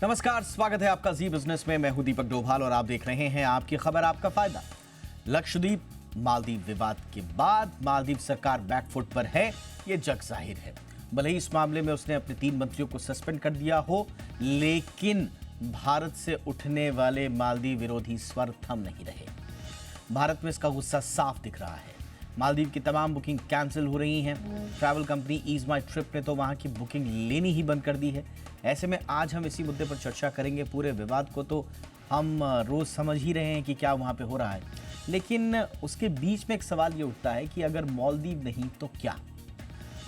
नमस्कार, स्वागत है आपका जी बिजनेस में। मैं हूं दीपक डोभाल और आप देख रहे हैं आपकी खबर आपका फायदा। लक्षद्वीप मालदीव विवाद के बाद मालदीव सरकार बैकफुट पर है, ये जग जाहिर है। भले ही इस मामले में उसने अपने 3 मंत्रियों को सस्पेंड कर दिया हो, लेकिन भारत से उठने वाले मालदीव विरोधी स्वर थम नहीं रहे। भारत में इसका गुस्सा साफ दिख रहा है। मालदीव की तमाम बुकिंग कैंसिल हो रही हैं। ट्रैवल कंपनी ईज माई ट्रिप ने तो वहां की बुकिंग लेनी ही बंद कर दी है। ऐसे में आज हम इसी मुद्दे पर चर्चा करेंगे। पूरे विवाद को तो हम रोज समझ ही रहे हैं कि क्या वहां पे हो रहा है, लेकिन उसके बीच में एक सवाल ये उठता है कि अगर मालदीव नहीं तो क्या?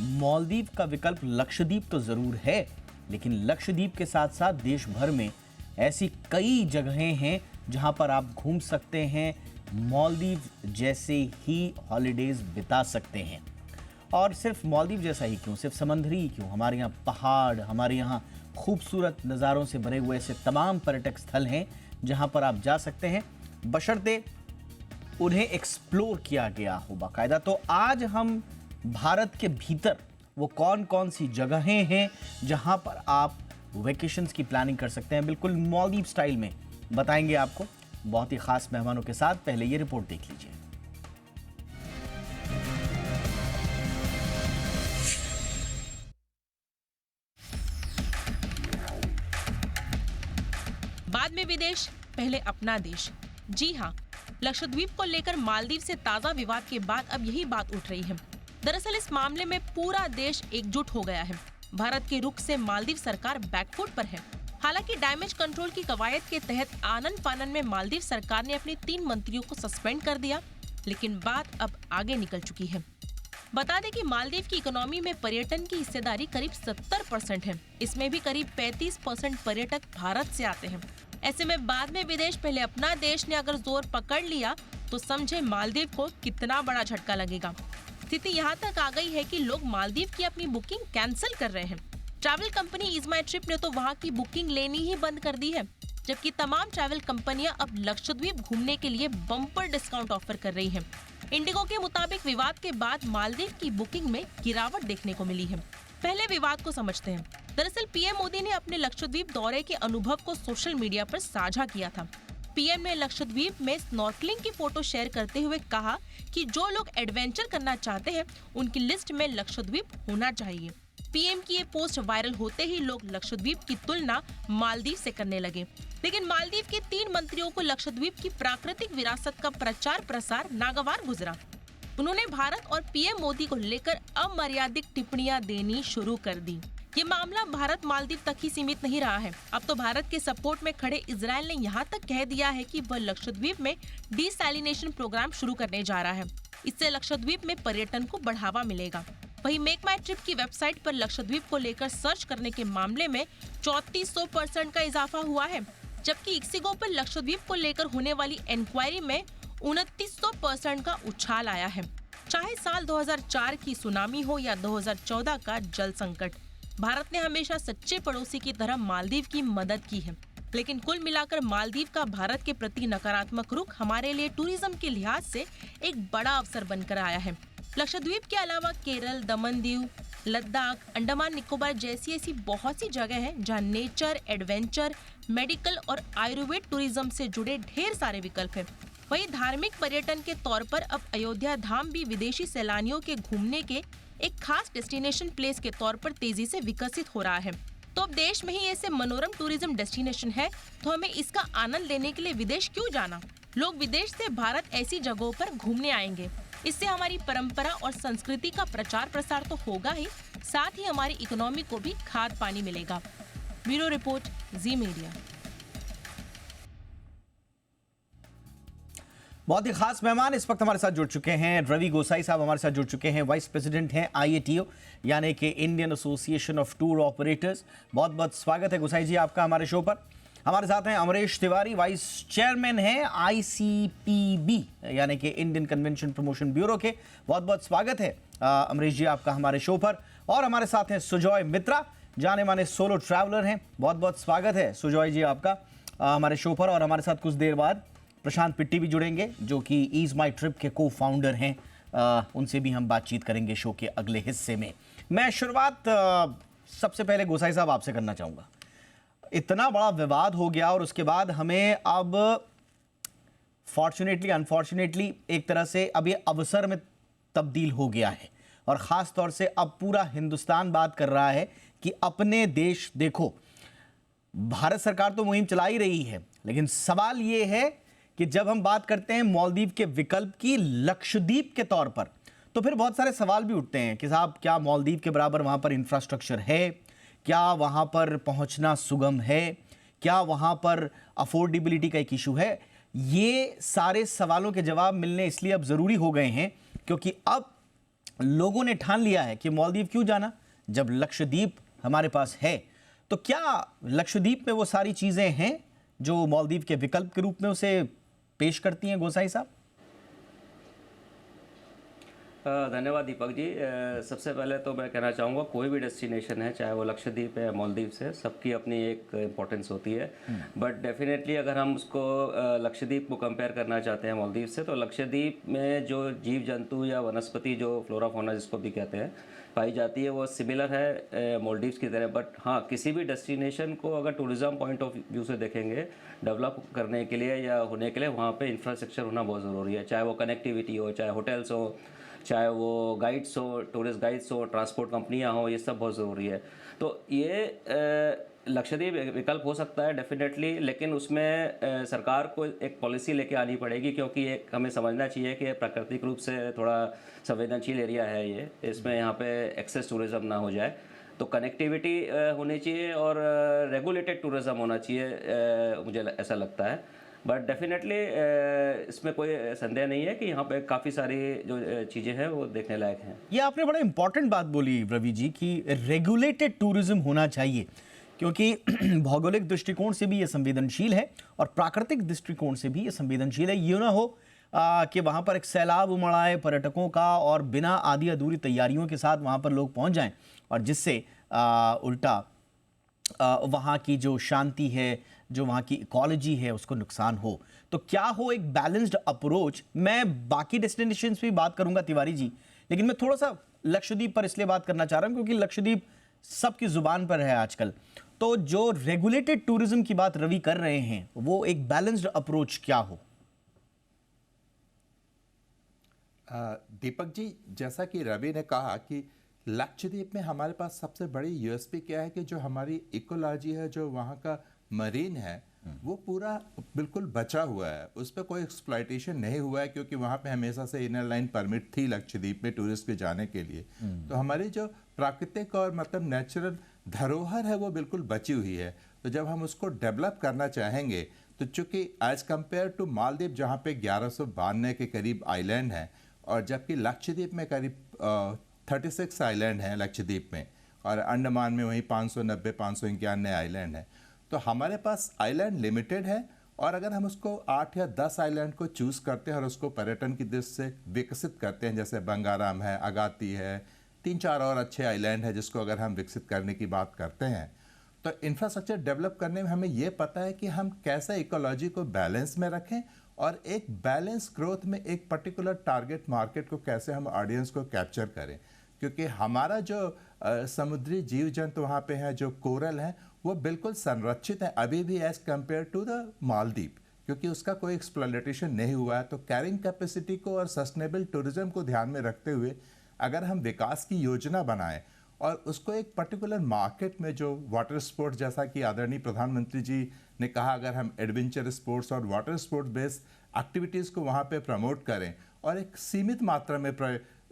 मालदीव का विकल्प लक्षद्वीप तो जरूर है, लेकिन लक्षद्वीप के साथ साथ देश भर में ऐसी कई जगहें हैं जहां पर आप घूम सकते हैं, मालदीव जैसे ही हॉलीडेज बिता सकते हैं। और सिर्फ मालदीव जैसा ही क्यों, सिर्फ समंदरी ही क्यों, हमारे यहाँ पहाड़, हमारे यहाँ खूबसूरत नज़ारों से भरे हुए ऐसे तमाम पर्यटक स्थल हैं जहाँ पर आप जा सकते हैं, बशर्ते उन्हें एक्सप्लोर किया गया हो बाकायदा। तो आज हम भारत के भीतर वो कौन कौन सी जगहें हैं जहाँ पर आप वेकेशंस की प्लानिंग कर सकते हैं, बिल्कुल मालदीव स्टाइल में बताएंगे आपको, बहुत ही खास मेहमानों के साथ। पहले ये रिपोर्ट देख लीजिए। बाद में विदेश, पहले अपना देश। जी हाँ, लक्षद्वीप को लेकर मालदीव से ताजा विवाद के बाद अब यही बात उठ रही है। दरअसल इस मामले में पूरा देश एकजुट हो गया है। भारत के रुख से मालदीव सरकार बैकफुट पर है। हालांकि डैमेज कंट्रोल की कवायद के तहत आनन फानन में मालदीव सरकार ने अपने 3 मंत्रियों को सस्पेंड कर दिया, लेकिन बात अब आगे निकल चुकी है। बता दें कि मालदीव की इकोनॉमी में पर्यटन की हिस्सेदारी करीब 70% है। इसमें भी करीब 35% पर्यटक भारत से आते हैं। ऐसे में बाद में विदेश, पहले अपना देश ने अगर जोर पकड़ लिया तो समझे मालदीव को कितना बड़ा झटका लगेगा। स्थिति यहाँ तक आ गई है कि लोग मालदीव की अपनी बुकिंग कैंसिल कर रहे हैं। ट्रैवल कंपनी ईज माई ट्रिप ने तो वहाँ की बुकिंग लेनी ही बंद कर दी है, जबकि तमाम ट्रैवल कंपनियां अब लक्षद्वीप घूमने के लिए बम्पर डिस्काउंट ऑफर कर रही हैं। इंडिगो के मुताबिक विवाद के बाद मालदीव की बुकिंग में गिरावट देखने को मिली है। पहले विवाद को समझते हैं। दरअसल पीएम मोदी ने अपने लक्षद्वीप दौरे के अनुभव को सोशल मीडिया पर साझा किया था। पीएम ने लक्षद्वीप में स्नॉर्कलिंग की फोटो शेयर करते हुए कहा कि जो लोग एडवेंचर करना चाहते हैं उनकी लिस्ट में लक्षद्वीप होना चाहिए। पीएम की ये पोस्ट वायरल होते ही लोग लक्षद्वीप की तुलना मालदीव से करने लगे, लेकिन मालदीव के 3 मंत्रियों को लक्षद्वीप की प्राकृतिक विरासत का प्रचार प्रसार नागवार गुजरा। उन्होंने भारत और पीएम मोदी को लेकर अमर्यादित टिप्पणियां देनी शुरू कर दी। ये मामला भारत मालदीव तक ही सीमित नहीं रहा है। अब तो भारत के सपोर्ट में खड़े इजरायल ने यहाँ तक कह दिया है कि वह लक्षद्वीप में डिसैलिनेशन प्रोग्राम शुरू करने जा रहा है। इससे लक्षद्वीप में पर्यटन को बढ़ावा मिलेगा। वहीं मेक माई ट्रिप की वेबसाइट पर लक्षद्वीप को लेकर सर्च करने के मामले में 3400% का इजाफा हुआ है, जबकि इक्सिगो पर लक्षद्वीप को लेकर होने वाली इंक्वायरी में 2900% का उछाल आया है। चाहे साल 2004 की सुनामी हो या 2014 का जल संकट, भारत ने हमेशा सच्चे पड़ोसी की तरह मालदीव की मदद की है। लेकिन कुल मिलाकर मालदीव का भारत के प्रति नकारात्मक रुख हमारे लिए टूरिज्म के लिहाज से एक बड़ा अवसर बनकर आया है। लक्षद्वीप के अलावा केरल, दमन दीव, लद्दाख, अंडमान निकोबार जैसी ऐसी बहुत सी जगह हैं जहां नेचर, एडवेंचर, मेडिकल और आयुर्वेद टूरिज्म से जुड़े ढेर सारे विकल्प हैं। वहीं धार्मिक पर्यटन के तौर पर अब अयोध्या धाम भी विदेशी सैलानियों के घूमने के एक खास डेस्टिनेशन प्लेस के तौर पर तेजी से विकसित हो रहा है। तो अब देश में ही ऐसे मनोरम टूरिज्म डेस्टिनेशन है, तो हमें इसका आनंद लेने के लिए विदेश क्यों जाना? लोग विदेश से भारत ऐसी जगहों पर घूमने आएंगे। इससे हमारी परंपरा और संस्कृति का प्रचार प्रसार तो होगा ही, साथ ही हमारी इकोनॉमी को भी खाद पानी मिलेगा। ब्यूरो रिपोर्ट, जी मीडिया। बहुत ही खास मेहमान इस वक्त हमारे साथ जुड़ चुके हैं। रवि गोसाई साहब हमारे साथ जुड़ चुके हैं, वाइस प्रेसिडेंट हैं IATO यानी कि Indian association of tour operators. बहुत बहुत स्वागत है गोसाई जी आपका हमारे शो पर। हमारे साथ हैं अमरेश तिवारी, वाइस चेयरमैन हैं ICPB यानी कि इंडियन कन्वेंशन प्रमोशन ब्यूरो के। बहुत बहुत स्वागत है अमरेश जी आपका हमारे शो पर। और हमारे साथ हैं सुजॉय मित्रा, जाने माने सोलो ट्रैवलर हैं। बहुत बहुत स्वागत है सुजॉय जी आपका हमारे शो पर। और हमारे साथ कुछ देर बाद प्रशांत पिट्टी भी जुड़ेंगे जो कि ईज माई ट्रिप के को फाउंडर हैं। उनसे भी हम बातचीत करेंगे शो के अगले हिस्से में। मैं शुरुआत सबसे पहले गोसाई साहब आपसे करना चाहूँगा। इतना बड़ा विवाद हो गया और उसके बाद हमें अब फॉर्चुनेटली अनफॉर्चुनेटली एक तरह से अब ये अवसर में तब्दील हो गया है और ख़ास तौर से अब पूरा हिंदुस्तान बात कर रहा है कि अपने देश देखो। भारत सरकार तो मुहिम चला ही रही है, लेकिन सवाल ये है कि जब हम बात करते हैं मालदीव के विकल्प की लक्षद्वीप के तौर पर, तो फिर बहुत सारे सवाल भी उठते हैं कि साहब क्या मालदीव के बराबर वहाँ पर इंफ्रास्ट्रक्चर है, क्या वहाँ पर पहुँचना सुगम है, क्या वहाँ पर अफोर्डेबिलिटी का एक इशू है। ये सारे सवालों के जवाब मिलने इसलिए अब ज़रूरी हो गए हैं क्योंकि अब लोगों ने ठान लिया है कि मालदीव क्यों जाना जब लक्षद्वीप हमारे पास है। तो क्या लक्षद्वीप में वो सारी चीज़ें हैं जो मालदीव के विकल्प के रूप में उसे पेश करती हैं गोसाई साहब? धन्यवाद दीपक जी। सबसे पहले तो मैं कहना चाहूँगा कोई भी डेस्टिनेशन है, चाहे वो लक्षद्वीप है या मालदीव से, सबकी अपनी एक इम्पोर्टेंस होती है। बट डेफिनेटली अगर हम उसको लक्षद्वीप को कंपेयर करना चाहते हैं मालदीव से, तो लक्षद्वीप में जो जीव जंतु या वनस्पति जो फ्लोरा फौना जिसको भी कहते हैं पाई जाती है, वो सिमिलर है मालदीव्स की तरह। बट हाँ, किसी भी डेस्टिनेशन को अगर टूरिज़्म पॉइंट ऑफ व्यू से देखेंगे, डेवलप करने के लिए या होने के लिए वहाँ पे इंफ्रास्ट्रक्चर होना बहुत ज़रूरी है। चाहे वो कनेक्टिविटी हो, चाहे होटल्स हो, चाहे वो गाइड्स हो, टूरिस्ट गाइड्स हो, ट्रांसपोर्ट कंपनियां हो, ये सब बहुत ज़रूरी है। तो ये लक्षद्वीप विकल्प हो सकता है डेफिनेटली, लेकिन उसमें सरकार को एक पॉलिसी लेके आनी पड़ेगी, क्योंकि एक हमें समझना चाहिए कि प्राकृतिक रूप से थोड़ा संवेदनशील एरिया है ये, इसमें यहाँ पे एक्सेस टूरिज़्म ना हो जाए। तो कनेक्टिविटी होनी चाहिए और रेगुलेटेड टूरिज़्म होना चाहिए, मुझे ऐसा लगता है। बट डेफिनेटली इसमें कोई संदेह नहीं है कि यहाँ पे काफ़ी सारी जो चीज़ें हैं वो देखने लायक हैं। ये आपने बड़ा इंपॉर्टेंट बात बोली रवि जी कि रेगुलेटेड टूरिज्म होना चाहिए, क्योंकि भौगोलिक दृष्टिकोण से भी ये संवेदनशील है और प्राकृतिक दृष्टिकोण से भी ये संवेदनशील है। ये ना हो कि वहाँ पर एक सैलाब उमड़ आए पर्यटकों का और बिना आधी अधूरी तैयारियों के साथ वहाँ पर लोग पहुँच जाएं और जिससे उल्टा वहाँ की जो शांति है, जो वहाँ की इकोलॉजी है, उसको नुकसान हो। तो क्या हो एक बैलेंस्ड अप्रोच। मैं बाकी डेस्टिनेशंस पे भी बात करूंगा तिवारी जी, लेकिन मैं थोड़ा सा लक्षद्वीप पर इसलिए बात करना चाह रहा हूँ क्योंकि लक्षद्वीप सबकी जुबान पर है आजकल। तो जो रेगुलेटेड टूरिज्म की बात रवि कर रहे हैं, वो एक बैलेंस्ड अप्रोच क्या हो? दीपक जी, जैसा कि रवि ने कहा कि लक्षद्वीप में हमारे पास सबसे बड़ी यूएसपी क्या है कि जो हमारी इकोलॉजी है, जो वहाँ का मरीन है, वो पूरा बिल्कुल बचा हुआ है, उस पर कोई एक्सप्लॉयटेशन नहीं हुआ है, क्योंकि वहाँ पे हमेशा से इनर लाइन परमिट थी लक्षद्वीप में टूरिस्ट के जाने के लिए। तो हमारी जो प्राकृतिक और मतलब नेचुरल धरोहर है वो बिल्कुल बची हुई है। तो जब हम उसको डेवलप करना चाहेंगे, तो चूंकि एज कम्पेयर टू मालदीव जहाँ पे 1192 के करीब आइलैंड हैं, और जबकि लक्षद्वीप में करीब 36 आइलैंड हैं लक्षद्वीप में, और अंडमान में वहीं 590-591 आइलैंड हैं। तो हमारे पास आइलैंड लिमिटेड है, और अगर हम उसको 8 या 10 आइलैंड को चूज़ करते हैं और उसको पर्यटन की दृष्टि से विकसित करते हैं, जैसे बंगाराम है, अगाती है, 3-4 और अच्छे आइलैंड है जिसको अगर हम विकसित करने की बात करते हैं, तो इंफ्रास्ट्रक्चर डेवलप करने में हमें ये पता है कि हम कैसे इकोलॉजी को बैलेंस में रखें और एक बैलेंस ग्रोथ में एक पर्टिकुलर टारगेट मार्केट को कैसे हम ऑडियंस को कैप्चर करें। क्योंकि हमारा जो समुद्री जीव जंतु वहाँ पे हैं, जो कोरल हैं, वो बिल्कुल संरक्षित है अभी भी as compare to the Maldives, क्योंकि उसका कोई एक्सप्लोरेशन नहीं हुआ है। तो कैरिंग कैपेसिटी को और सस्टेनेबल टूरिज्म को ध्यान में रखते हुए अगर हम विकास की योजना बनाएं और उसको एक पर्टिकुलर मार्केट में, जो वाटर स्पोर्ट्स, जैसा कि आदरणीय प्रधानमंत्री जी ने कहा, अगर हम एडवेंचर स्पोर्ट्स और वाटर स्पोर्ट्स बेस्ड एक्टिविटीज़ को वहाँ पे प्रमोट करें और एक सीमित मात्रा में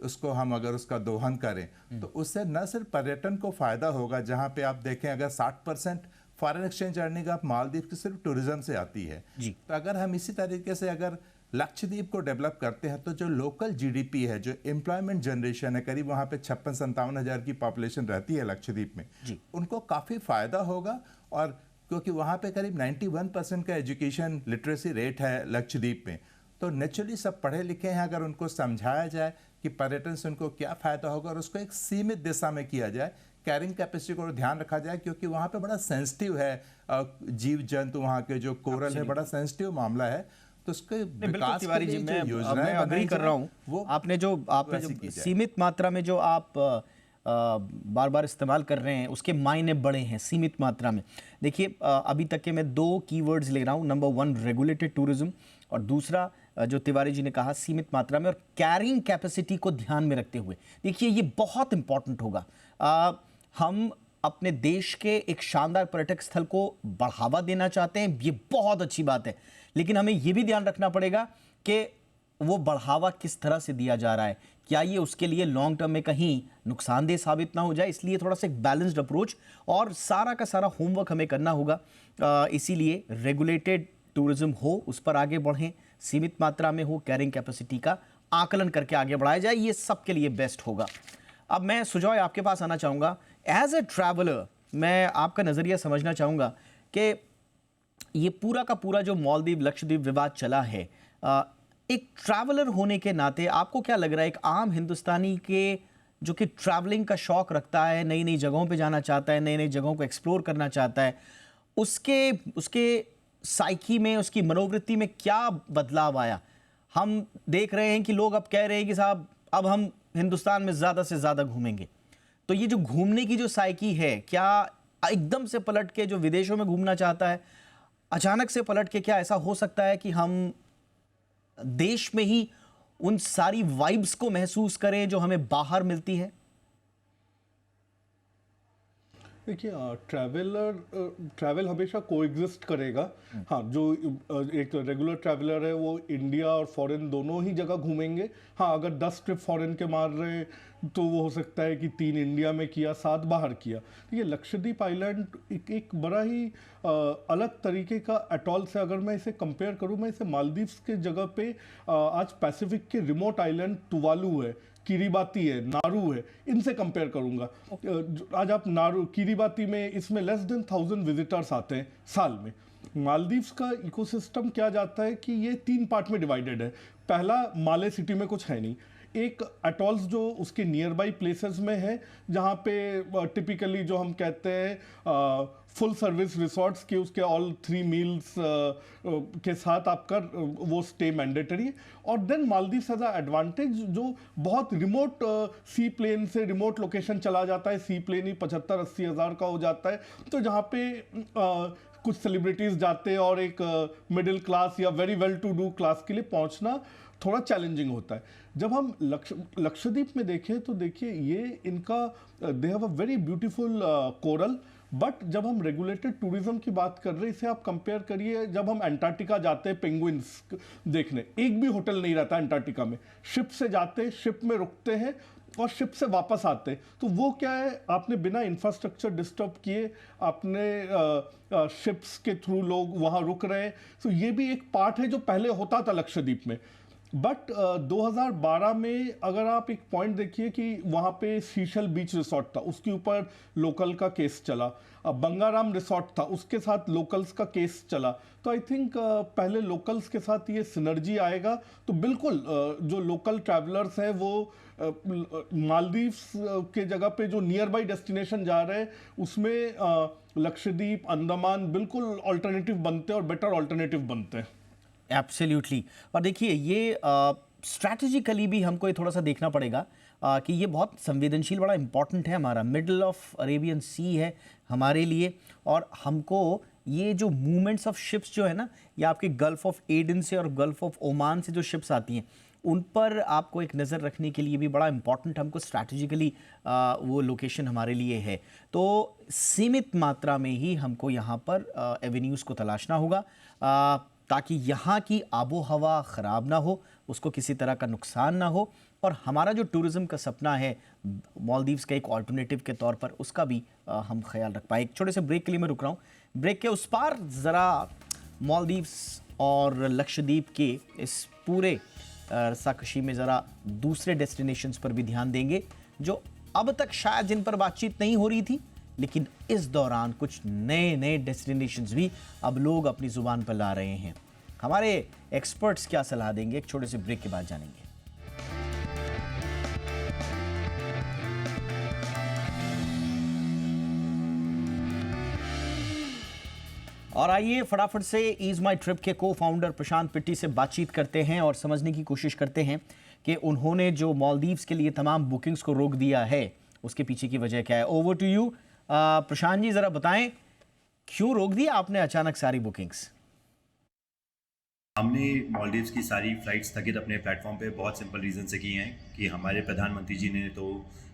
उसको हम अगर उसका दोहन करें, तो उससे न सिर्फ पर्यटन को फ़ायदा होगा, जहाँ पे आप देखें अगर 60% फॉरेन एक्सचेंज अर्निंग आप मालदीव की सिर्फ टूरिज्म से आती है। तो अगर हम इसी तरीके से अगर लक्षद्वीप को डेवलप करते हैं, तो जो लोकल जीडीपी है, जो एम्प्लॉयमेंट जनरेशन है, करीब वहाँ पे 56-57 हज़ार की पॉपुलेशन रहती है लक्षद्वीप में, उनको काफ़ी फ़ायदा होगा। और क्योंकि वहाँ पे करीब 91% का एजुकेशन लिटरेसी रेट है लक्षद्वीप में, तो नेचुरली सब पढ़े लिखे हैं। अगर उनको समझाया जाए कि पर्यटन से उनको क्या फ़ायदा होगा और उसको एक सीमित दिशा में किया जाए, कैरिंग कैपेसिटी को ध्यान रखा जाए, क्योंकि वहाँ पे बड़ा सेंसिटिव है जीव जंतु, वहाँ के जो कोरल है, बड़ा सेंसिटिव मामला है। तो उसके विकास के लिए जो योजनाएं मैं अग्री कर रहा हूँ, वो आपने जो सीमित मात्रा में जो आप बार बार इस्तेमाल कर रहे हैं उसके मायने बड़े हैं सीमित मात्रा में। देखिए अभी तक के मैं 2 कीवर्ड्स ले रहा हूँ, नंबर 1 रेगुलेटेड टूरिज्म और दूसरा जो तिवारी जी ने कहा सीमित मात्रा में और कैरिंग कैपेसिटी को ध्यान में रखते हुए। देखिए ये बहुत इंपॉर्टेंट होगा। हम अपने देश के एक शानदार पर्यटक स्थल को बढ़ावा देना चाहते हैं, ये बहुत अच्छी बात है, लेकिन हमें ये भी ध्यान रखना पड़ेगा कि वो बढ़ावा किस तरह से दिया जा रहा है, क्या ये उसके लिए लॉन्ग टर्म में कहीं नुकसानदेह साबित ना हो जाए। इसलिए थोड़ा सा एक बैलेंस्ड अप्रोच और सारा का सारा होमवर्क हमें करना होगा। इसीलिए रेगुलेटेड टूरिज्म हो, उस पर आगे बढ़ें, सीमित मात्रा में हो, कैरिंग कैपेसिटी का आकलन करके आगे बढ़ाया जाए, ये सबके लिए बेस्ट होगा। अब मैं सुजॉय आपके पास आना चाहूँगा। एज ए ट्रैवलर मैं आपका नज़रिया समझना चाहूँगा कि ये पूरा का पूरा जो मालदीव लक्षद्वीप विवाद चला है, एक ट्रैवलर होने के नाते आपको क्या लग रहा है, एक आम हिंदुस्तानी के जो कि ट्रैवलिंग का शौक़ रखता है, नई नई जगहों पे जाना चाहता है, नई नई जगहों को एक्सप्लोर करना चाहता है, उसके साइकी में, उसकी मनोवृत्ति में क्या बदलाव आया? हम देख रहे हैं कि लोग अब कह रहे हैं कि साहब अब हम हिंदुस्तान में ज़्यादा से ज़्यादा घूमेंगे। तो ये जो घूमने की जो साइकी है, क्या एकदम से पलट के जो विदेशों में घूमना चाहता है, अचानक से पलट के क्या ऐसा हो सकता है कि हम देश में ही उन सारी वाइब्स को महसूस करें जो हमें बाहर मिलती है? देखिए ट्रैवल हमेशा कोएग्जिस्ट करेगा। हाँ, जो एक रेगुलर ट्रैवलर है वो इंडिया और फॉरेन दोनों ही जगह घूमेंगे। हाँ, अगर 10 ट्रिप फॉरेन के मार रहे तो वो हो सकता है कि 3 इंडिया में किया, 7 बाहर किया। ये लक्षद्वीप आइलैंड एक बड़ा ही अलग तरीके का एटॉल से, अगर मैं इसे कंपेयर करूँ, मैं इसे मालदीव्स के जगह पे आज पैसिफिक के रिमोट आइलैंड तुवालू है, किरीबाती है, नारू है, इनसे कंपेयर करूंगा। आज आप नारू किरीबाती में इसमें लेस देन 1000 विजिटर्स आते हैं साल में। मालदीव्स का इकोसिस्टम क्या जाता है कि ये 3 पार्ट में डिवाइडेड है। पहला, माले सिटी में कुछ है नहीं, एक अटॉल्स जो उसके नियर बाई प्लेसेस में है, जहाँ पे टिपिकली जो हम कहते हैं फुल सर्विस रिसोर्ट्स के, उसके ऑल 3 मील्स के साथ आपका वो स्टे मैंडेटरी है। और then Maldives has a advantage जो बहुत रिमोट सी प्लेन से रिमोट लोकेशन चला जाता है। सी प्लेन ही 75-80 हज़ार का हो जाता है, तो जहाँ पे कुछ सेलिब्रिटीज़ जाते हैं और एक मिडिल क्लास या very well to do class के लिए पहुँचना थोड़ा चैलेंजिंग होता है। जब हम लक्षद्वीप में देखें तो देखिए ये इनका they have a very beautiful coral, but जब हम रेगुलेटेड टूरिज्म की बात कर रहे हैं, इसे आप कंपेयर करिए जब हम अंटार्कटिका जाते हैं पेंगुइन्स देखने, एक भी होटल नहीं रहता अंटार्कटिका में। शिप से जाते, शिप में रुकते हैं और शिप से वापस आते हैं। तो वो क्या है, आपने बिना इंफ्रास्ट्रक्चर डिस्टर्ब किए आपने शिप्स के थ्रू लोग वहाँ रुक रहे हैं। तो ये भी एक पार्ट है जो पहले होता था लक्षद्वीप में। बट 2012 में अगर आप एक पॉइंट देखिए कि वहाँ पे सीशल बीच रिसोर्ट था, उसके ऊपर लोकल का केस चला। बंगाराम रिसोर्ट था, उसके साथ लोकल्स का केस चला। तो आई थिंक पहले लोकल्स के साथ ये सिनर्जी आएगा तो बिल्कुल जो लोकल ट्रैवलर्स हैं वो मालदीव्स के जगह पे जो नियर बाई डेस्टिनेशन जा रहे हैं उसमें लक्षद्वीप, अंडमान बिल्कुल ऑल्टरनेटिव बनते हैं और बेटर ऑल्टरनेटिव बनते हैं। एब्सोल्युटली। और देखिए ये स्ट्रैटेजिकली भी हमको ये थोड़ा सा देखना पड़ेगा कि ये बहुत संवेदनशील, बड़ा इंपॉर्टेंट है, हमारा मिडल ऑफ अरेबियन सी है हमारे लिए। और हमको ये जो मूवमेंट्स ऑफ शिप्स जो है ना, ये आपके गल्फ ऑफ एडन से और गल्फ ऑफ ओमान से जो शिप्स आती हैं, उन पर आपको एक नज़र रखने के लिए भी बड़ा इंपॉर्टेंट हमको स्ट्रैटेजिकली वो लोकेशन हमारे लिए है। तो सीमित मात्रा में ही हमको यहाँ पर एवेन्यूज़ को तलाशना होगा ताकि यहाँ की आबो हवा ख़राब ना हो, उसको किसी तरह का नुकसान ना हो, और हमारा जो टूरिज़्म का सपना है मालदीव्स का एक ऑल्टरनेटिव के तौर पर, उसका भी हम ख्याल रख पाए। एक छोटे से ब्रेक के लिए मैं रुक रहा हूँ। ब्रेक के उस पार ज़रा मालदीव्स और लक्षद्वीप के इस पूरे रस्साकशी में ज़रा दूसरे डेस्टिनेशंस पर भी ध्यान देंगे जो अब तक शायद जिन पर बातचीत नहीं हो रही थी, लेकिन इस दौरान कुछ नए नए डेस्टिनेशंस भी अब लोग अपनी ज़ुबान पर ला रहे हैं। हमारे एक्सपर्ट्स क्या सलाह देंगे, एक छोटे से ब्रेक के बाद जानेंगे। और आइए फटाफट से ईज माई ट्रिप के को फाउंडर प्रशांत पिट्टी से बातचीत करते हैं और समझने की कोशिश करते हैं कि उन्होंने जो मालदीव्स के लिए तमाम बुकिंग्स को रोक दिया है उसके पीछे की वजह क्या है। Over to you Prashant ji, जरा बताएं क्यों रोक दिया आपने अचानक सारी बुकिंग्स? हमने मालदीव्स की सारी फ़्लाइट्स स्थगित अपने प्लेटफॉर्म पे बहुत सिंपल रीज़न से की हैं कि हमारे प्रधानमंत्री जी ने तो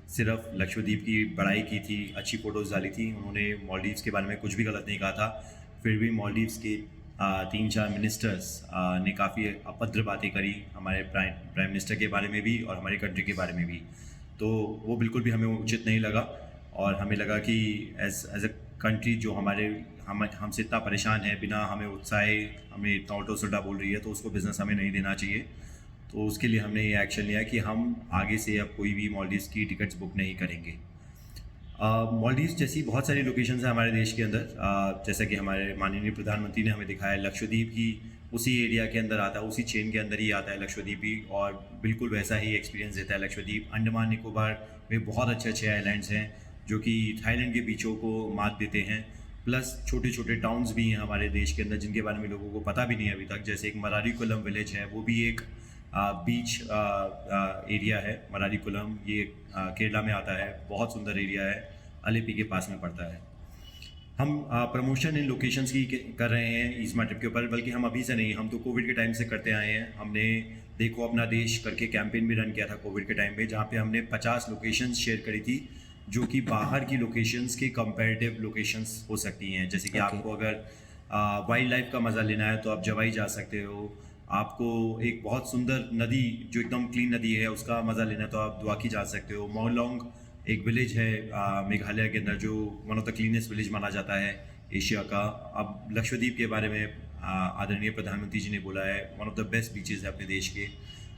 सिर्फ लक्षद्वीप की बड़ाई की थी, अच्छी फ़ोटोज़ डाली थी, उन्होंने मालदीव्स के बारे में कुछ भी गलत नहीं कहा था। फिर भी मालदीव्स के 3-4 मिनिस्टर्स ने काफ़ी अभद्र बातें करी हमारे प्राइम मिनिस्टर के बारे में भी और हमारी कंट्री के बारे में भी, तो वो बिल्कुल भी हमें उचित नहीं लगा। और हमें लगा कि एज अ कंट्री जो हमसे इतना परेशान है, बिना हमें उत्साहे हमें इतना उल्टा सुल्टा बोल रही है, तो उसको बिज़नेस हमें नहीं देना चाहिए। तो उसके लिए हमने ये एक्शन लिया कि हम आगे से अब कोई भी मालदीव्स की टिकट्स बुक नहीं करेंगे। मालदीव्स जैसी बहुत सारी लोकेशंस हैं हमारे देश के अंदर, जैसा कि हमारे माननीय प्रधानमंत्री ने हमें दिखाया, लक्षद्वीप की उसी एरिया के अंदर आता है, उसी चेन के अंदर ही आता है लक्षद्वीप भी, और बिल्कुल वैसा ही एक्सपीरियंस देता है लक्षद्वीप। अंडमान निकोबार में बहुत अच्छे अच्छे आइलैंड्स हैं जो कि थाईलैंड के बीचों को मात देते हैं, प्लस छोटे छोटे टाउन्स भी हैं हमारे देश के अंदर जिनके बारे में लोगों को पता भी नहीं है अभी तक। जैसे एक मरारीकुलम विलेज है, वो भी एक बीच एरिया है। मरारीकुलम ये केरला में आता है, बहुत सुंदर एरिया है, अलेपी के पास में पड़ता है। हम प्रमोशन इन लोकेशंस की कर रहे हैं ईज़मा ट्रिप के ऊपर, बल्कि हम अभी से नहीं, हम तो कोविड के टाइम से करते आए हैं। हमने देखो अपना देश करके कैंपेन भी रन किया था कोविड के टाइम में, जहाँ पे हमने 50 लोकेशंस शेयर करी थी जो कि बाहर की लोकेशंस के कंपैरेटिव लोकेशंस हो सकती हैं। जैसे कि आपको अगर वाइल्ड लाइफ का मज़ा लेना है तो आप जवाई जा सकते हो, आपको एक बहुत सुंदर नदी जो एकदम क्लीन नदी है उसका मज़ा लेना है तो आप द्वाकी जा सकते हो। मोलोंग एक विलेज है मेघालय के अंदर जो one of the cleanest village माना जाता है एशिया का। अब लक्षद्वीप के बारे में आदरणीय प्रधानमंत्री जी ने बोला है one of the best beaches है अपने देश के।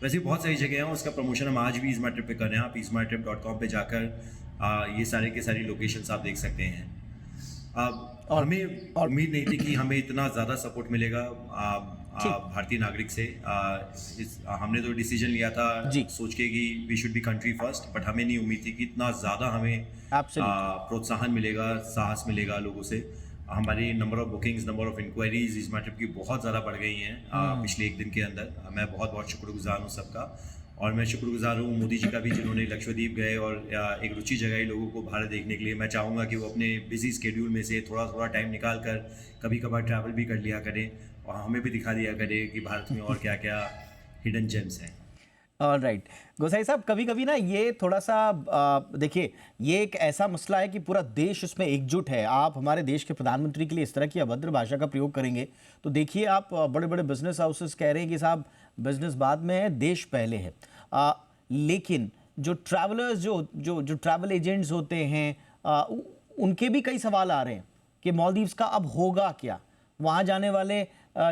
वैसे बहुत सारी जगह हैं, उसका प्रमोशन हम आज भी ईज़मा ट्रिप पे कर रहे हैं। आप easmatrip.com पे जाकर ये सारे के सारी लोकेशंस आप देख सकते हैं। और हमें उम्मीद नहीं थी कि हमें इतना ज़्यादा सपोर्ट मिलेगा भारतीय नागरिक से। हमने तो डिसीजन लिया था सोच के कि we should be country first, but हमें नहीं उम्मीद थी कि इतना ज़्यादा हमें प्रोत्साहन मिलेगा, साहस मिलेगा लोगों से। हमारी number of bookings, number of enquiries EaseMyTrip की बहुत ज़्यादा बढ़ गई हैं पिछले एक दिन के अंदर। मैं बहुत बहुत शुक्रगुजार हूँ सबका, और मैं शुक्रगुजार हूँ मोदी जी का भी जिन्होंने लक्षद्वीप गए और एक रुचि जगाई लोगों को भारत देखने के लिए। मैं चाहूँगा कि वो अपने बिजी स्केड्यूल में से थोड़ा थोड़ा टाइम निकाल कर कभी कभार ट्रैवल भी कर लिया करें और हमें भी दिखा दिया करें कि भारत में और क्या क्या हिडन जेम्स हैं। ऑलराइट गोसाई साहब, कभी कभी ना ये थोड़ा सा देखिए, ये एक ऐसा मसला है कि पूरा देश उसमें एकजुट है। आप हमारे देश के प्रधानमंत्री के लिए इस तरह की अभद्र भाषा का प्रयोग करेंगे तो देखिए, आप बड़े बड़े बिजनेस हाउसेस कह रहे हैं कि साहब बिजनेस बाद में है, देश पहले है। लेकिन जो ट्रैवलर्स जो ट्रैवल एजेंट्स होते हैं उनके भी कई सवाल आ रहे हैं कि मालदीव्स का अब होगा क्या, वहाँ जाने वाले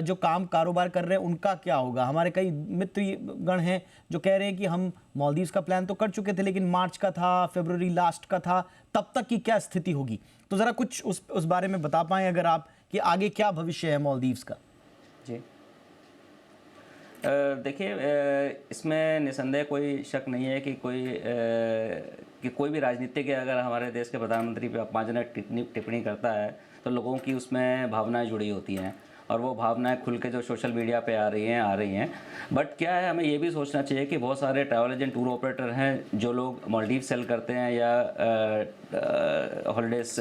जो काम कारोबार कर रहे हैं उनका क्या होगा। हमारे कई मित्र गण हैं जो कह रहे हैं कि हम मालदीव्स का प्लान तो कर चुके थे लेकिन मार्च का था, फरवरी लास्ट का था, तब तक की क्या स्थिति होगी। तो ज़रा कुछ उस बारे में बता पाएं अगर आप, कि आगे क्या भविष्य है मालदीव्स का। जी देखिए, इसमें निसंदेह कोई शक नहीं है कि कोई भी राजनीतिज्ञ अगर हमारे देश के प्रधानमंत्री पे अपमानजनक टिप्पणी करता है तो लोगों की उसमें भावनाएं जुड़ी होती हैं और वो भावनाएं खुल के जो सोशल मीडिया पे आ रही हैं। बट क्या है, हमें ये भी सोचना चाहिए कि बहुत सारे ट्रैवल एजेंट, टूर ऑपरेटर हैं जो लोग मालदीव सेल करते हैं या हॉलीडेज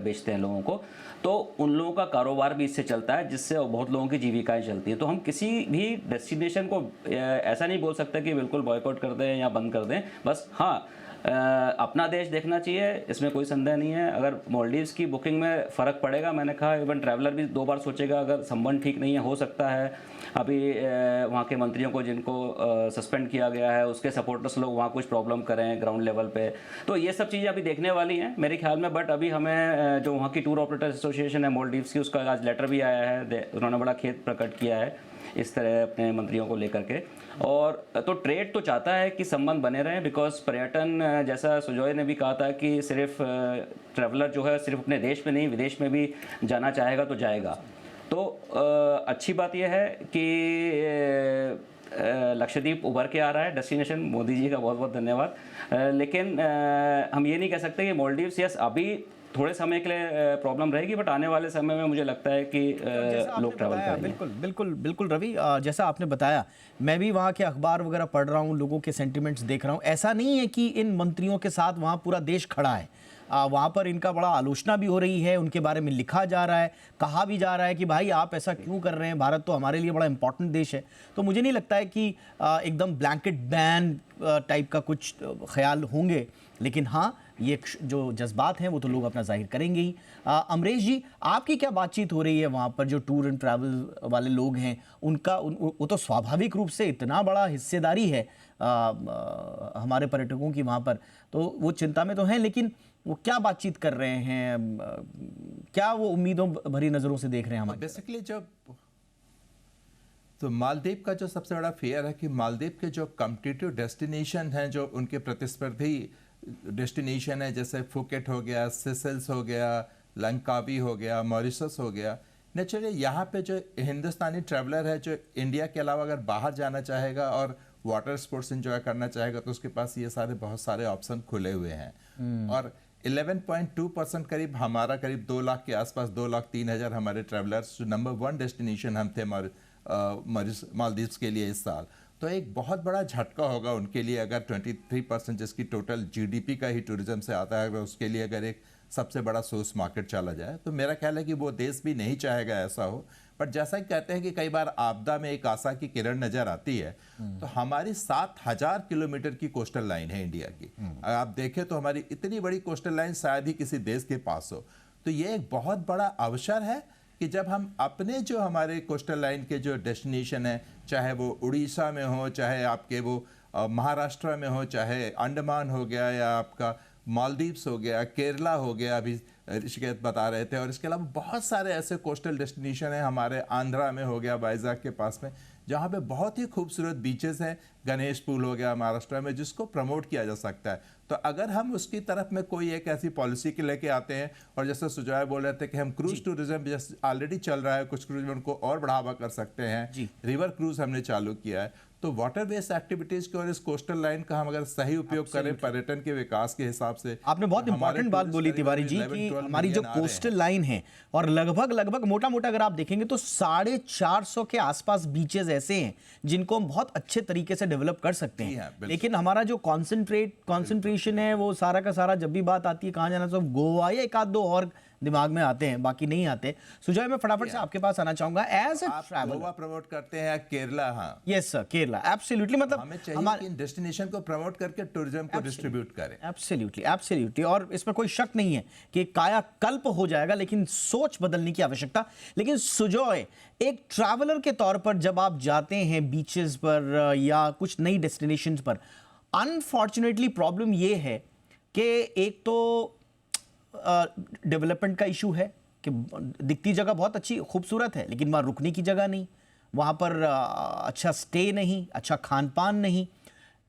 बेचते हैं लोगों को, तो उन लोगों का कारोबार भी इससे चलता है जिससे बहुत लोगों की जीविकाएं चलती हैं। तो हम किसी भी डेस्टिनेशन को ऐसा नहीं बोल सकते कि बिल्कुल बॉयकॉट कर दें या बंद कर दें। बस हाँ, अपना देश देखना चाहिए, इसमें कोई संदेह नहीं है। अगर मालदीव्स की बुकिंग में फ़र्क पड़ेगा, मैंने कहा इवन ट्रैवलर भी 2 बार सोचेगा। अगर संबंध ठीक नहीं है, हो सकता है अभी वहाँ के मंत्रियों को जिनको सस्पेंड किया गया है उसके सपोर्टर्स लोग वहाँ कुछ प्रॉब्लम करें ग्राउंड लेवल पे, तो ये सब चीज़ें अभी देखने वाली हैं मेरे ख्याल में। बट अभी हमें जो वहाँ की टूर ऑपरेटर एसोसिएशन है मालदीव्स की, उसका आज लेटर भी आया है, उन्होंने बड़ा खेद प्रकट किया है इस तरह अपने मंत्रियों को लेकर के। और तो ट्रेड तो चाहता है कि संबंध बने रहें, बिकॉज पर्यटन, जैसा सुजॉय ने भी कहा था कि सिर्फ ट्रैवलर जो है सिर्फ अपने देश में नहीं विदेश में भी जाना चाहेगा तो जाएगा। तो अच्छी बात यह है कि लक्षद्वीप उभर के आ रहा है डेस्टिनेशन। मोदी जी का बहुत बहुत धन्यवाद। लेकिन हम ये नहीं कह सकते कि मालदीव्स, यस अभी थोड़े समय के लिए प्रॉब्लम रहेगी, बट आने वाले समय में मुझे लगता है कि जैसा आपने लोग ट्रैवल बताया, करेंगे। बिल्कुल बिल्कुल बिल्कुल रवि, जैसा आपने बताया, मैं भी वहाँ के अखबार वगैरह पढ़ रहा हूँ, लोगों के सेंटिमेंट्स देख रहा हूँ। ऐसा नहीं है कि इन मंत्रियों के साथ वहाँ पूरा देश खड़ा है। वहाँ पर इनका बड़ा आलोचना भी हो रही है, उनके बारे में लिखा जा रहा है, कहा भी जा रहा है कि भाई आप ऐसा क्यों कर रहे हैं, भारत तो हमारे लिए बड़ा इंपॉर्टेंट देश है। तो मुझे नहीं लगता है कि एकदम ब्लैंकेट बैन टाइप का कुछ ख्याल होंगे, लेकिन हाँ, ये जो जज्बात हैं वो तो लोग अपना जाहिर करेंगे ही। अमरीश जी, आपकी क्या बातचीत हो रही है वहाँ पर? जो टूर एंड ट्रैवल वाले लोग हैं उनका वो तो स्वाभाविक रूप से इतना बड़ा हिस्सेदारी है हमारे पर्यटकों की वहाँ पर, तो वो चिंता में तो हैं, लेकिन वो क्या बातचीत कर रहे हैं, क्या वो उम्मीदों भरी नज़रों से देख रहे हैं हमारे? बेसिकली जब तो मालदीव का जो सबसे बड़ा फेयर है कि मालदीव के जो कॉम्पिटिटिव डेस्टिनेशन हैं, जो उनके प्रतिस्पर्धी डेस्टिनेशन है, जैसे फुकेट हो गया, सेशेल्स हो गया, लंकावी हो गया, मॉरिशस हो गया, नेचुरली यहाँ पे जो हिंदुस्तानी ट्रैवलर है जो इंडिया के अलावा अगर बाहर जाना चाहेगा और वाटर स्पोर्ट्स एंजॉय करना चाहेगा तो उसके पास ये सारे बहुत सारे ऑप्शन खुले हुए हैं। और 11.2% करीब हमारा, करीब 2 लाख के आसपास, 2,03,000 हमारे ट्रैवलर्स जो नंबर 1 डेस्टिनेशन हम थे मालदीव्स के लिए इस साल। तो एक बहुत बड़ा झटका होगा उनके लिए अगर 23% जिसकी टोटल जीडीपी का ही टूरिज्म से आता है, अगर उसके लिए अगर एक सबसे बड़ा सोर्स मार्केट चला जाए तो मेरा ख्याल है कि वो देश भी नहीं चाहेगा ऐसा हो। पर जैसा कि कहते हैं कि कई बार आपदा में एक आशा की किरण नजर आती है, तो हमारी 7,000 किलोमीटर की कोस्टल लाइन है इंडिया की। अगर आप देखें तो हमारी इतनी बड़ी कोस्टल लाइन शायद ही किसी देश के पास हो। तो ये एक बहुत बड़ा अवसर है कि जब हम अपने जो हमारे कोस्टल लाइन के जो डेस्टिनेशन है, चाहे वो उड़ीसा में हो, चाहे आपके वो महाराष्ट्र में हो, चाहे अंडमान हो गया या आपका मालदीव्स हो गया, केरला हो गया, अभी ऋषिकेश बता रहे थे, और इसके अलावा बहुत सारे ऐसे कोस्टल डेस्टिनेशन हैं हमारे आंध्रा में हो गया, वाइजाग के पास में, जहाँ पे बहुत ही खूबसूरत बीचेस हैं। गणेश पूल हो गया महाराष्ट्र में, जिसको प्रमोट किया जा सकता है। तो अगर हम उसकी तरफ में कोई एक ऐसी पॉलिसी के लेके आते हैं, और जैसे सुजॉय बोल रहे थे कि हम क्रूज टूरिज्म ऑलरेडी चल रहा है, कुछ क्रूज में उनको और बढ़ावा कर सकते हैं, रिवर क्रूज हमने चालू किया है, तो वाटर बेस्ड एक्टिविटीज के और इस कोस्टल लाइन का हम अगर सही उपयोग करें पर्यटन के विकास के हिसाब से। आपने बहुत इंपॉर्टेंट बात बोली तिवारी जी कि हमारी जो कोस्टल लाइन है, और लगभग मोटा मोटा अगर आप देखेंगे तो 450 के आसपास बीचेस ऐसे हैं जिनको हम बहुत अच्छे तरीके से डेवलप कर सकते हैं। लेकिन हमारा जो कॉन्सेंट्रेशन है वो सारा का सारा, जब भी बात आती है कहाँ जाना, सब गोवा या एक आध दो और दिमाग में आते हैं, बाकी नहीं आते। सुजॉय, मैं फटाफट से आपके पास आना चाहूंगा। As a traveller, Goa promote करते हैं, केरला, हाँ यस सर, केरला, एब्सोल्युटली, मतलब हमें चाहिए कि इन डेस्टिनेशन को प्रमोट करके टूरिज्म को डिस्ट्रीब्यूट करें। एब्सोल्युटली, और इसमें कोई शक नहीं है कि कायाकल्प हो जाएगा, लेकिन सोच बदलने की आवश्यकता। लेकिन सुजॉय, एक ट्रैवलर के तौर पर जब आप जाते हैं बीचेस पर या कुछ नई डेस्टिनेशंस पर, अनफॉर्चुनेटली प्रॉब्लम ये है कि एक तो डेवलपमेंट का इशू है कि दिखती जगह बहुत अच्छी खूबसूरत है, लेकिन वहाँ रुकने की जगह नहीं, वहाँ पर अच्छा स्टे नहीं, अच्छा खान पान नहीं।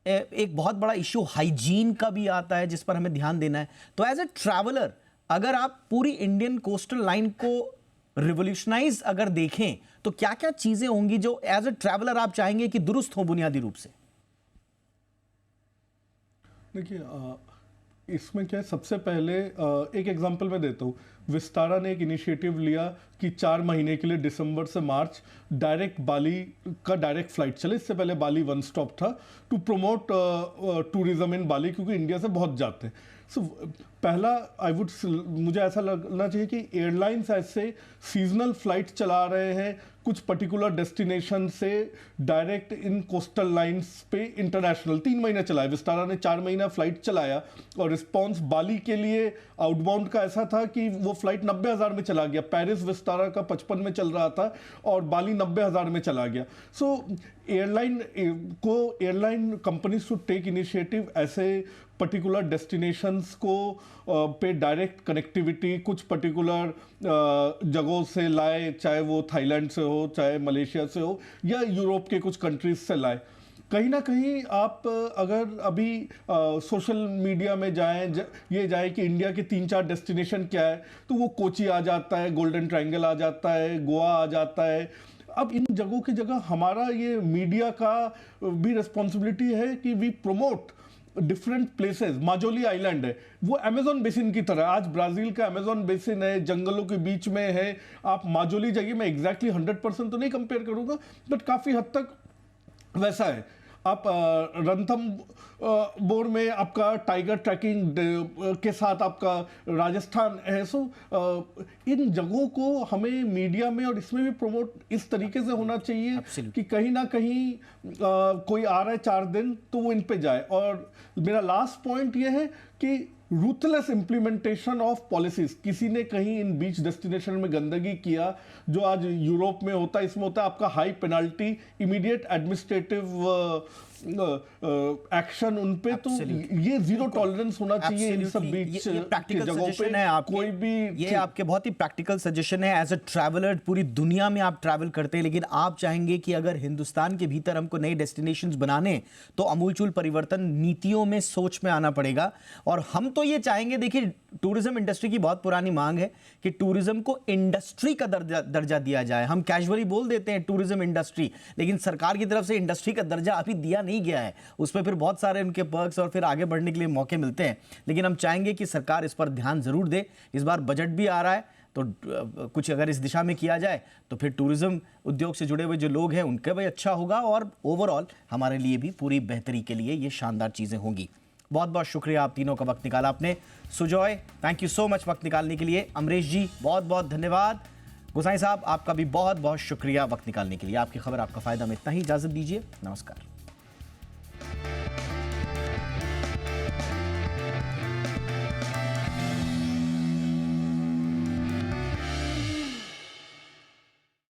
एक बहुत बड़ा इशू हाइजीन का भी आता है जिस पर हमें ध्यान देना है। तो एज ए ट्रैवलर, अगर आप पूरी इंडियन कोस्टल लाइन को रिवोल्यूशनाइज अगर देखें तो क्या क्या चीजें होंगी जो एज ए ट्रैवलर आप चाहेंगे कि दुरुस्त हो बुनियादी रूप से? देखिए, इसमें क्या है, सबसे पहले एक एग्जांपल मैं देता हूँ। विस्तारा ने एक इनिशिएटिव लिया कि 4 महीने के लिए दिसंबर से मार्च डायरेक्ट बाली का डायरेक्ट फ्लाइट चले। इससे पहले बाली वन स्टॉप था, टू प्रमोट टूरिज्म इन बाली, क्योंकि इंडिया से बहुत जाते हैं। सो पहला मुझे ऐसा लगना चाहिए कि एयरलाइंस ऐसे सीजनल फ्लाइट चला रहे हैं कुछ पर्टिकुलर डेस्टिनेशन से डायरेक्ट इन कोस्टल लाइंस पे इंटरनेशनल। 3 महीने चलाया, विस्तारा ने 4 महीना फ्लाइट चलाया, और रिस्पॉन्स बाली के लिए आउटबाउंड का ऐसा था कि वो फ्लाइट 90,000 में चला गया। पेरिस विस्तारा का 55 में चल रहा था और बाली 90,000 में चला गया। So airline companies to take initiative, ऐसे पर्टिकुलर डेस्टिनेशंस को पे डायरेक्ट कनेक्टिविटी कुछ पर्टिकुलर जगहों से लाए, चाहे वो थाईलैंड से हो, चाहे मलेशिया से हो, या यूरोप के कुछ कंट्रीज से लाए। कहीं ना कहीं आप अगर अभी सोशल मीडिया में ये जाए कि इंडिया के 3-4 डेस्टिनेशन क्या है, तो वो कोची आ जाता है, गोल्डन ट्रायंगल आ जाता है, गोवा आ जाता है। अब इन जगहों की जगह हमारा ये मीडिया का भी रिस्पॉन्सिबिलिटी है कि we promote different places, Majuli island है वो अमेजोन बेसिन की तरह, आज ब्राजील का अमेजोन बेसिन है, जंगलों के बीच में है। आप माजोली जाइए, मैं एग्जैक्टली 100% तो नहीं कंपेयर करूंगा बट काफी हद तक वैसा है। आप रणथंबोर में आपका टाइगर ट्रैकिंग के साथ आपका राजस्थान है। सो इन जगहों को हमें मीडिया में और इसमें भी प्रमोट इस तरीके से होना चाहिए Absolutely. कि कहीं ना कहीं कोई आ रहा है 4 दिन तो वो इन पे जाए। और मेरा लास्ट पॉइंट ये है कि रूथलेस इम्प्लीमेंटेशन ऑफ पॉलिसीज। किसी ने कहीं इन बीच डेस्टिनेशन में गंदगी किया, जो आज यूरोप में होता है, इसमें होता है आपका high penalty, immediate administrative action उन पे। तो ये जीरो टॉलरेंस होना चाहिए इन सब बीच ये की जगहों पे। है आपके, कोई भी ये आपके बहुत ही प्रैक्टिकल सजेशन है। एज अ ट्रैवलर पूरी दुनिया में आप ट्रैवल करते हैं, लेकिन आप चाहेंगे कि अगर हिंदुस्तान के भीतर हमको नए डेस्टिनेशंस बनाने तो अमूलचूल परिवर्तन नीतियों में, सोच में आना पड़ेगा। और हम तो ये चाहेंगे, देखिए टूरिज्म इंडस्ट्री की बहुत पुरानी मांग है कि टूरिज्म को इंडस्ट्री का दर्जा दिया जाए। हम कैजुअली बोल देते हैं टूरिज्म इंडस्ट्री, लेकिन सरकार की तरफ से इंडस्ट्री का दर्जा अभी दिया नहीं गया है। उस पर फिर बहुत सारे उनके पर्क्स और फिर आगे बढ़ने के लिए मौके मिलते हैं, लेकिन हम चाहेंगे कि सरकार इस पर ध्यान जरूर दे। इस बार बजट भी आ रहा है, तो कुछ अगर इस दिशा में किया जाए तो फिर टूरिज्म उद्योग से जुड़े हुए जो लोग हैं उनका भी अच्छा होगा, और ओवरऑल हमारे लिए भी पूरी बेहतरी के लिए ये शानदार चीज़ें होंगी। बहुत बहुत शुक्रिया आप तीनों का वक्त निकाला आपने। Sujoy, thank you so much वक्त निकालने के लिए। अमरीश जी, बहुत बहुत धन्यवाद। गोसाई साहब, आपका भी बहुत बहुत शुक्रिया वक्त निकालने के लिए। आपकी खबर आपका फायदा में इतना ही। इजाजत दीजिए, नमस्कार।